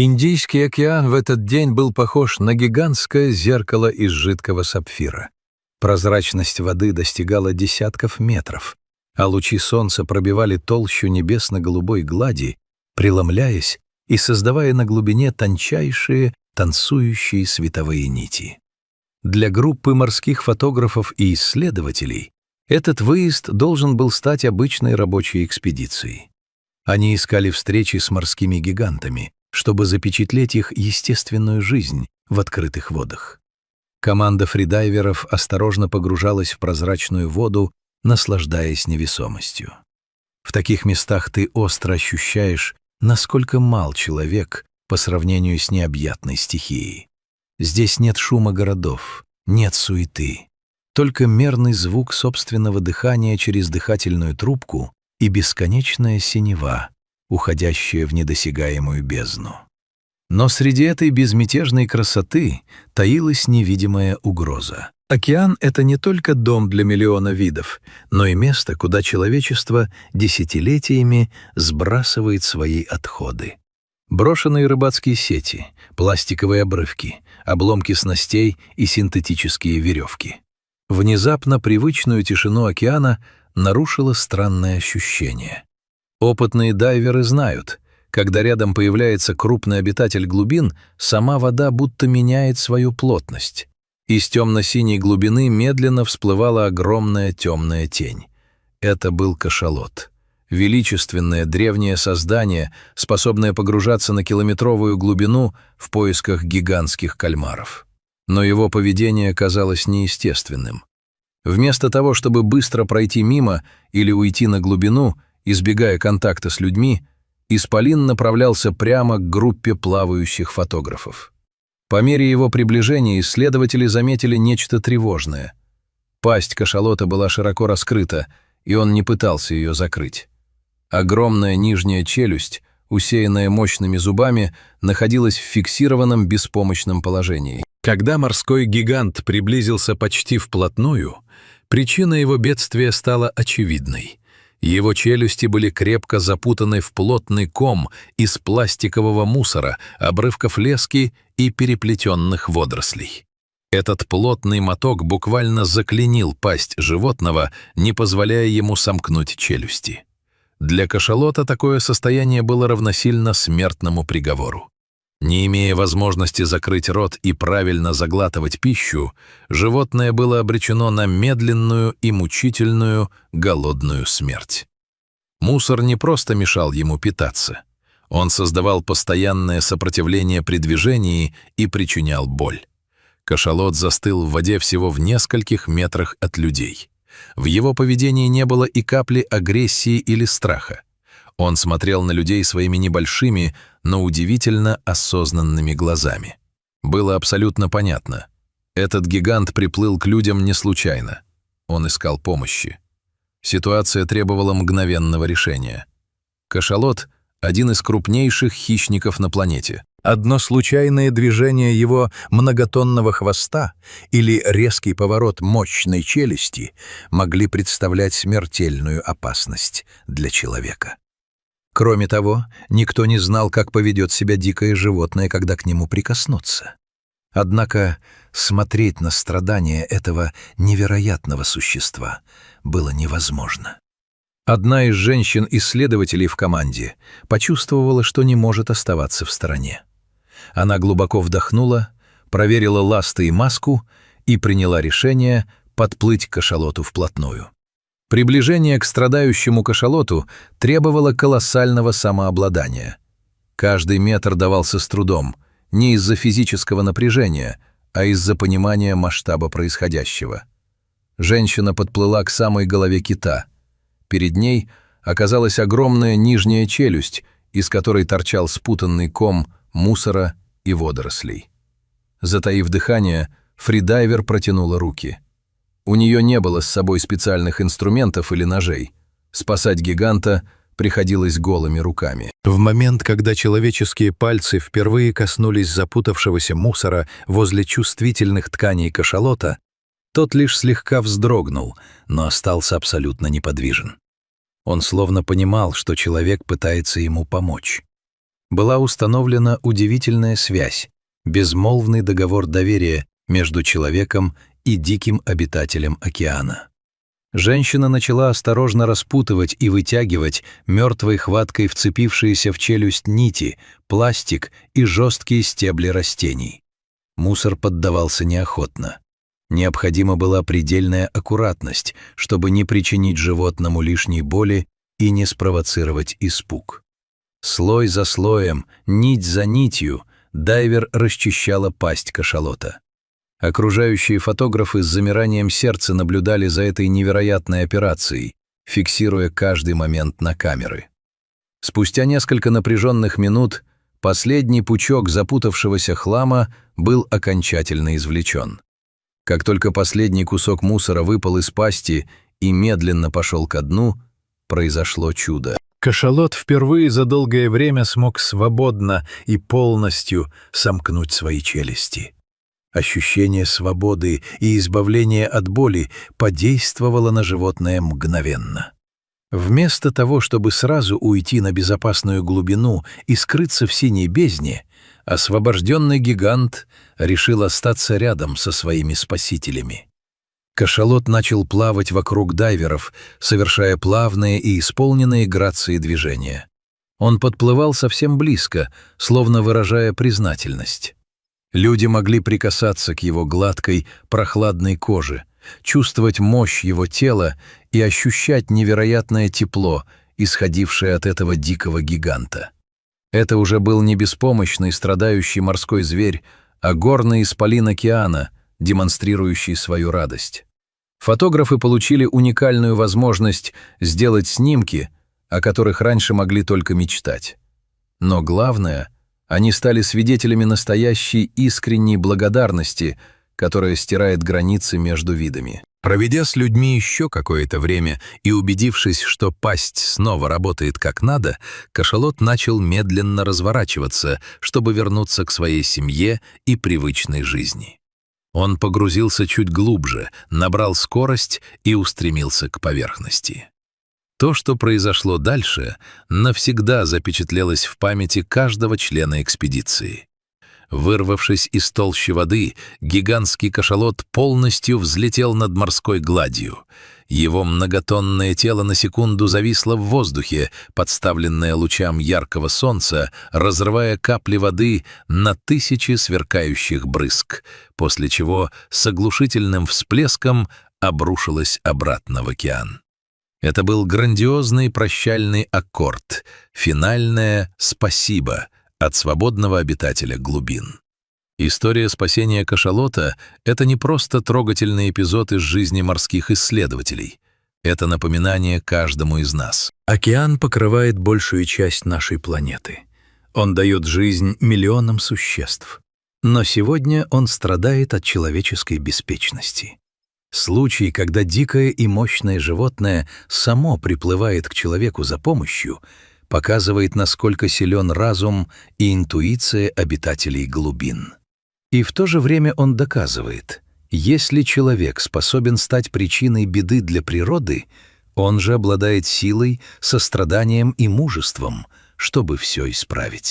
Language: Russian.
Индийский океан в этот день был похож на гигантское зеркало из жидкого сапфира. Прозрачность воды достигала десятков метров, а лучи солнца пробивали толщу небесно-голубой глади, преломляясь и создавая на глубине тончайшие, танцующие световые нити. Для группы морских фотографов и исследователей этот выезд должен был стать обычной рабочей экспедицией. Они искали встречи с морскими гигантами, чтобы запечатлеть их естественную жизнь в открытых водах. Команда фридайверов осторожно погружалась в прозрачную воду, наслаждаясь невесомостью. В таких местах ты остро ощущаешь, насколько мал человек по сравнению с необъятной стихией. Здесь нет шума городов, нет суеты, только мерный звук собственного дыхания через дыхательную трубку и бесконечная синева, уходящая в недосягаемую бездну. Но среди этой безмятежной красоты таилась невидимая угроза. Океан — это не только дом для миллиона видов, но и место, куда человечество десятилетиями сбрасывает свои отходы. Брошенные рыбацкие сети, пластиковые обрывки, обломки снастей и синтетические веревки. Внезапно привычную тишину океана нарушило странное ощущение. Опытные дайверы знают, когда рядом появляется крупный обитатель глубин, сама вода будто меняет свою плотность. Из темно-синей глубины медленно всплывала огромная темная тень. Это был кашалот. Величественное древнее создание, способное погружаться на километровую глубину в поисках гигантских кальмаров. Но его поведение казалось неестественным. Вместо того, чтобы быстро пройти мимо или уйти на глубину, избегая контакта с людьми, исполин направлялся прямо к группе плавающих фотографов. По мере его приближения исследователи заметили нечто тревожное. Пасть кашалота была широко раскрыта, и он не пытался ее закрыть. Огромная нижняя челюсть, усеянная мощными зубами, находилась в фиксированном беспомощном положении. Когда морской гигант приблизился почти вплотную, причина его бедствия стала очевидной. Его челюсти были крепко запутаны в плотный ком из пластикового мусора, обрывков лески и переплетенных водорослей. Этот плотный моток буквально заклинил пасть животного, не позволяя ему сомкнуть челюсти. Для кашалота такое состояние было равносильно смертному приговору. Не имея возможности закрыть рот и правильно заглатывать пищу, животное было обречено на медленную и мучительную голодную смерть. Мусор не просто мешал ему питаться. Он создавал постоянное сопротивление при движении и причинял боль. Кашалот застыл в воде всего в нескольких метрах от людей. В его поведении не было и капли агрессии или страха. Он смотрел на людей своими небольшими, но удивительно осознанными глазами. Было абсолютно понятно. Этот гигант приплыл к людям не случайно. Он искал помощи. Ситуация требовала мгновенного решения. Кашалот — один из крупнейших хищников на планете. Одно случайное движение его многотонного хвоста или резкий поворот мощной челюсти могли представлять смертельную опасность для человека. Кроме того, никто не знал, как поведет себя дикое животное, когда к нему прикоснутся. Однако смотреть на страдания этого невероятного существа было невозможно. Одна из женщин-исследователей в команде почувствовала, что не может оставаться в стороне. Она глубоко вдохнула, проверила ласты и маску и приняла решение подплыть к кашалоту вплотную. Приближение к страдающему кашалоту требовало колоссального самообладания. Каждый метр давался с трудом, не из-за физического напряжения, а из-за понимания масштаба происходящего. Женщина подплыла к самой голове кита. Перед ней оказалась огромная нижняя челюсть, из которой торчал спутанный ком мусора и водорослей. Затаив дыхание, фридайвер протянула руки. У нее не было с собой специальных инструментов или ножей. Спасать гиганта приходилось голыми руками. В момент, когда человеческие пальцы впервые коснулись запутавшегося мусора возле чувствительных тканей кашалота, тот лишь слегка вздрогнул, но остался абсолютно неподвижен. Он словно понимал, что человек пытается ему помочь. была установлена удивительная связь, безмолвный договор доверия между человеком и диким обитателем океана. Женщина начала осторожно распутывать и вытягивать мертвой хваткой вцепившиеся в челюсть нити, пластик и жесткие стебли растений. Мусор поддавался неохотно. Необходима была предельная аккуратность, чтобы не причинить животному лишней боли и не спровоцировать испуг. Слой за слоем, нить за нитью, дайвер расчищала пасть кашалота. Окружающие фотографы с замиранием сердца наблюдали за этой невероятной операцией, фиксируя каждый момент на камеры. Спустя несколько напряженных минут последний пучок запутавшегося хлама был окончательно извлечен. Как только последний кусок мусора выпал из пасти и медленно пошел ко дну, произошло чудо. Кашалот впервые за долгое время смог свободно и полностью сомкнуть свои челюсти. Ощущение свободы и избавления от боли подействовало на животное мгновенно. Вместо того, чтобы сразу уйти на безопасную глубину и скрыться в синей бездне, освобожденный гигант решил остаться рядом со своими спасителями. Кашалот начал плавать вокруг дайверов, совершая плавные и исполненные грацией движения. Он подплывал совсем близко, словно выражая признательность. Люди могли прикасаться к его гладкой, прохладной коже, чувствовать мощь его тела и ощущать невероятное тепло, исходившее от этого дикого гиганта. Это уже был не беспомощный, страдающий морской зверь, а горный исполин океана, демонстрирующий свою радость. Фотографы получили уникальную возможность сделать снимки, о которых раньше могли только мечтать. Но главное, они стали свидетелями настоящей искренней благодарности, которая стирает границы между видами. Проведя с людьми еще какое-то время и убедившись, что пасть снова работает как надо, кашалот начал медленно разворачиваться, чтобы вернуться к своей семье и привычной жизни. Он погрузился чуть глубже, набрал скорость и устремился к поверхности. То, что произошло дальше, навсегда запечатлелось в памяти каждого члена экспедиции. Вырвавшись из толщи воды, гигантский кашалот полностью взлетел над морской гладью. Его многотонное тело на секунду зависло в воздухе, подставленное лучам яркого солнца, разрывая капли воды на тысячи сверкающих брызг, после чего с оглушительным всплеском обрушилось обратно в океан. Это был грандиозный прощальный аккорд, финальное «спасибо» от свободного обитателя глубин. История спасения кашалота — это не просто трогательный эпизод из жизни морских исследователей. Это напоминание каждому из нас. Океан покрывает большую часть нашей планеты. Он дает жизнь миллионам существ. Но сегодня он страдает от человеческой беспечности. Случай, когда дикое и мощное животное само приплывает к человеку за помощью, показывает, насколько силен разум и интуиция обитателей глубин. И в то же время он доказывает, если человек способен стать причиной беды для природы, он же обладает силой, состраданием и мужеством, чтобы все исправить.